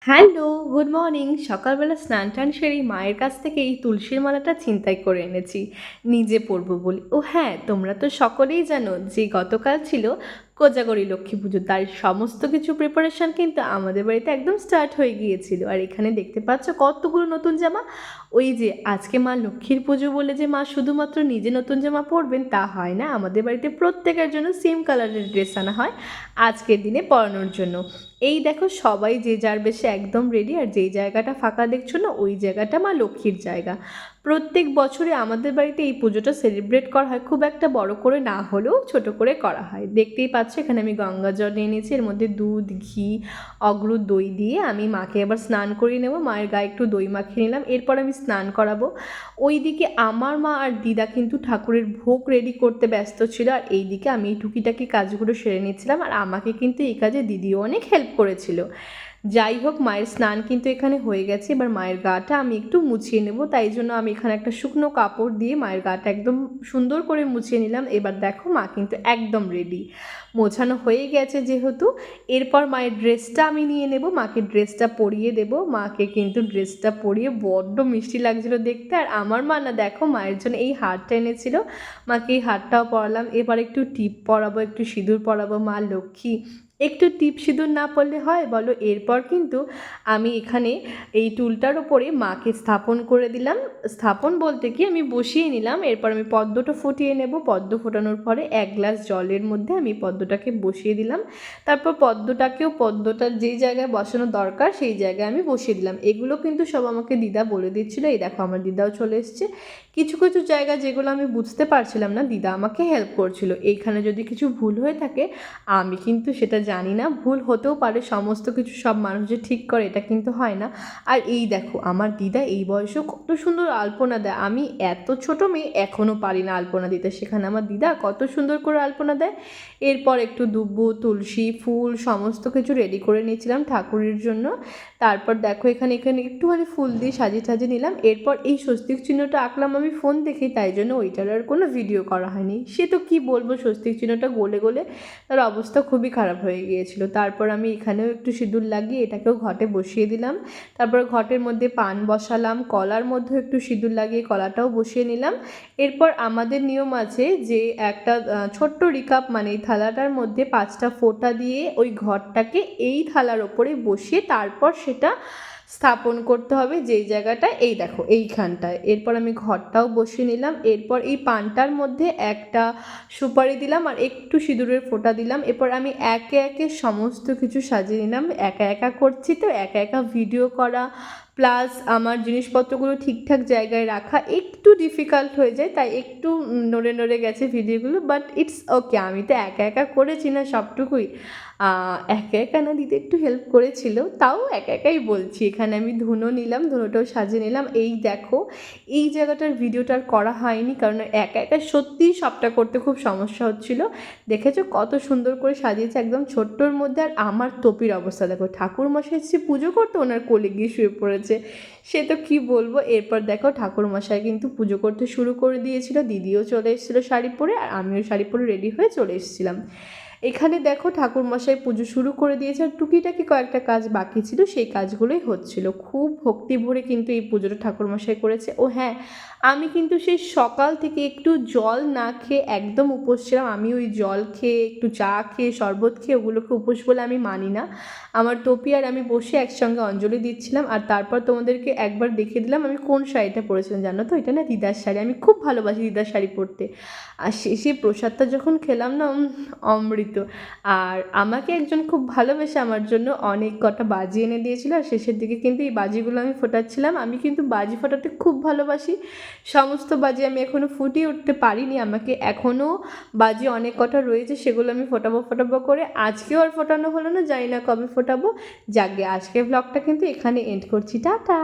Hello, good morning. সকালবেলা স্নান-টান সেরেই মায়ের কাছ থেকে এই তুলসীর মালাটা ছিনতাই করে এনেছি, নিজে পরবো বলে। ও হ্যাঁ, তোমরা তো সকলেই জানো যে গতকাল ছিল কোজাগরী লক্ষ্মী পুজো। তার সমস্ত কিছু প্রিপারেশন কিন্তু আমাদের বাড়িতে একদম স্টার্ট হয়ে গিয়েছিল। আর এখানে দেখতে পাচ্ছ কতগুলো নতুন জামা। ওই যে আজকে মা লক্ষ্মীর পুজো বলে যে মা শুধুমাত্র নিজে নতুন জামা পরবেন তা হয় না। আমাদের বাড়িতে প্রত্যেকের জন্য সেম কালারের ড্রেস আনা হয় আজকের দিনে পরানোর জন্য। এই দেখো সবাই যে যার বেশে একদম রেডি। আর যেই জায়গাটা ফাঁকা দেখছো না, ওই জায়গাটা মা লক্ষ্মীর জায়গা। প্রত্যেক বছরে আমাদের বাড়িতে এই পুজোটা সেলিব্রেট করা হয়, খুব একটা বড় করে না হলেও ছোট করে করা হয়। দেখতেই পাচ্ছ এখানে আমি গঙ্গা জল নিয়ে নিয়েছি, এর মধ্যে দুধ, ঘি, অগরু, দই দিয়ে আমি মাকে এবার স্নান করিয়ে নেব। মায়ের গায়ে একটু দই মাখিয়ে নিলাম, এরপর আমি স্নান করাবো। ওইদিকে আমার মা আর দিদা কিন্তু ঠাকুরের ভোগ রেডি করতে ব্যস্ত ছিল, আর এইদিকে আমি এই টুকিটাকি কাজগুলো সেরে নিচ্ছিলাম। আর আমাকে কিন্তু এই কাজে দিদিও অনেক হেল্প করেছিল। যাই হোক, মায়ের স্নান কিন্তু এখানে হয়ে গেছে। এবার মায়ের গাটা আমি একটু মুছিয়ে নেব, তাই জন্য আমি এখানে একটা শুকনো কাপড় দিয়ে মায়ের গাটা একদম সুন্দর করে মুছিয়ে নিলাম। এবার দেখো মা কিন্তু একদম রেডি, মোছানো হয়ে গেছে যেহেতু। এরপর মায়ের ড্রেসটা আমি নিয়ে নেব, মাকে ড্রেসটা পরিয়ে দেব। মাকে কিন্তু ড্রেসটা পরিয়ে বড্ড মিষ্টি লাগছিলো দেখতে। আর আমার মা না দেখো মায়ের জন্য এই হারটা এনেছিল, মাকে এই হারটাও পরালাম। এবার একটু টিপ পরাবো, একটু সিঁদুর পরাবো। মা লক্ষ্মী, একটু টিপ সিঁদুর না পড়লে হয় বলো? এরপর কিন্তু আমি এখানে এই টুলটার ওপরে মাকে স্থাপন করে দিলাম। স্থাপন বলতে কি, আমি বসিয়ে নিলাম। এরপর আমি পদ্মটা ফুটিয়ে নেব। পদ্ম ফোটানোর পরে এক গ্লাস জলের মধ্যে আমি পদ্মটাকে বসিয়ে দিলাম। তারপর পদ্মটার যেই জায়গায় বসানো দরকার সেই জায়গায় আমি বসিয়ে দিলাম। এগুলো কিন্তু সব আমাকে দিদা বলে দিচ্ছিলো। এই দেখো আমার দিদাও চলে এসছে। কিছু কিছু জায়গা যেগুলো আমি বুঝতে পারছিলাম না, দিদা আমাকে হেল্প করছিল। এইখানে যদি কিছু ভুল হয়ে থাকে আমি কিন্তু সেটা জানি না, ভুল হতেও পারে। সমস্ত কিছু সব মানুষ যে ঠিক করে এটা কিন্তু হয় না। আর এই দেখো আমার দিদা এই বয়সেও কত সুন্দর আলপনা দেয়। আমি এত ছোট মেয়ে এখনও পারি না আলপনা দিতে, সেখানে আমার দিদা কত সুন্দর করে আলপনা দেয়। এরপর একটু দুব্বো, তুলসী, ফুল সমস্ত কিছু রেডি করে নিয়েছিলাম ঠাকুরের জন্য। তারপর দেখো এখানে একটুখানি ফুল দিয়ে সাজিয়ে সাজিয়ে নিলাম। এরপর এই স্বস্তিক চিহ্নটা আঁকলাম আমি ফোন দেখেই, তাই জন্য ওইটার আর কোনো ভিডিও করা হয়নি। সে তো কী বলবো, স্বস্তিক চিহ্নটা গলে গলে তার অবস্থা খুবই খারাপ হয়ে গিয়েছিল। তারপর আমি এখানেও একটু সিঁদুর লাগিয়ে এটাকেও ঘটে বসিয়ে দিলাম। তারপর ঘটের মধ্যে পান বসালাম, কলার মধ্যেও একটু সিঁদুর লাগিয়ে কলাটাও বসিয়ে নিলাম। এরপর আমাদের নিয়ম আছে যে একটা ছোট্ট রিকাপ, মানে এই থালাটার মধ্যে 5টা ফোঁটা দিয়ে ওই ঘরটাকে এই থালার ওপরে বসিয়ে তারপর সেটা স্থাপন করতে হবে যেই জায়গাটায়, এই দেখো এইখানটায়। এরপর আমি ঘরটাও বসিয়ে নিলাম। এরপর এই পানটার মধ্যে একটা সুপারি দিলাম আর একটু সিঁদুরের ফোঁটা দিলাম। এরপর আমি একে একে সমস্ত কিছু সাজিয়ে নিলাম। একা একা করছি তো একা একা ভিডিও করা প্লাস আমার জিনিসপত্রগুলো ঠিকঠাক জায়গায় রাখা একটু ডিফিকাল্ট হয়ে যায়, তাই একটু নড়ে নড়ে গেছে ভিডিওগুলো। বাট ইটস ওকে, আমি তো একা একা করেছি না সবটুকুই। একা একা না, দিতে একটু হেল্প করেছিল, তাও একা একাই বলছি। এখানে আমি ধুনো নিলাম, ধুনোটাও সাজিয়ে নিলাম। এই দেখো এই জায়গাটার ভিডিওটা করা হয়নি, কারণ একা একা সত্যিই সবটা করতে খুব সমস্যা হচ্ছিল। দেখেছো কত সুন্দর করে সাজিয়েছে একদম ছোট্টর মধ্যে। আর আমার টপির অবস্থা দেখো, ঠাকুরমশাই এসেছে পুজো করতে, ওনার কোলে গিয়ে শুয়ে পড়েছে। সে তো কী বলবো। এরপর দেখো ঠাকুরমশাই কিন্তু পুজো করতে শুরু করে দিয়েছিল। দিদিও চলে এসেছিলো শাড়ি পরে, আর আমিও শাড়ি পরে রেডি হয়ে চলে এসেছিলাম। এখানে দেখো ঠাকুরমশাই পুজো শুরু করে দিয়েছে, আর টুকিটাকি কয়েকটা কাজ বাকি ছিল, সেই কাজগুলোই হচ্ছিল। খুব ভক্তি ভরে কিন্তু এই পুজোটা ঠাকুরমশাই করেছে। ও হ্যাঁ, আমি কিন্তু সেই সকাল থেকে একটু জল না খেয়ে একদম উপোস ছিলাম। আমি ওই জল খেয়ে একটু চা খেয়ে শরবত খেয়ে ওগুলোকে উপোস বলে আমি মানি না। আমার টপি আর আমি বসে একসঙ্গে অঞ্জলি দিচ্ছিলাম। আর তারপর তোমাদেরকে একবার দেখিয়ে দিলাম আমি কোন শাড়িটা পরেছিলাম, জানো তো? এটা না দিদার শাড়ি, আমি খুব ভালোবাসি দিদার শাড়ি পরতে। আর শেষে প্রসাদটা যখন খেলাম না, অমৃত। আর আমাকে একজন খুব ভালোবেসে আমার জন্য অনেক কটা বাজি এনে দিয়েছিল, আর শেষের দিকে কিন্তু এই বাজিগুলো আমি ফোটাচ্ছিলাম। আমি কিন্তু বাজি ফোটাতে খুব ভালোবাসি। সমস্ত বাজি আমি এখনও ফুটিয়ে উঠতে পারিনি, আমাকে এখনও বাজি অনেক কটা রয়েছে, সেগুলো আমি ফোটাবো ফোটাবো করে আজকেও আর ফোটানো হলো না, জানি না কবে ফোটাবো। যাকে আজকের ব্লগটা কিন্তু এখানে এন্ড করছি, টাটা।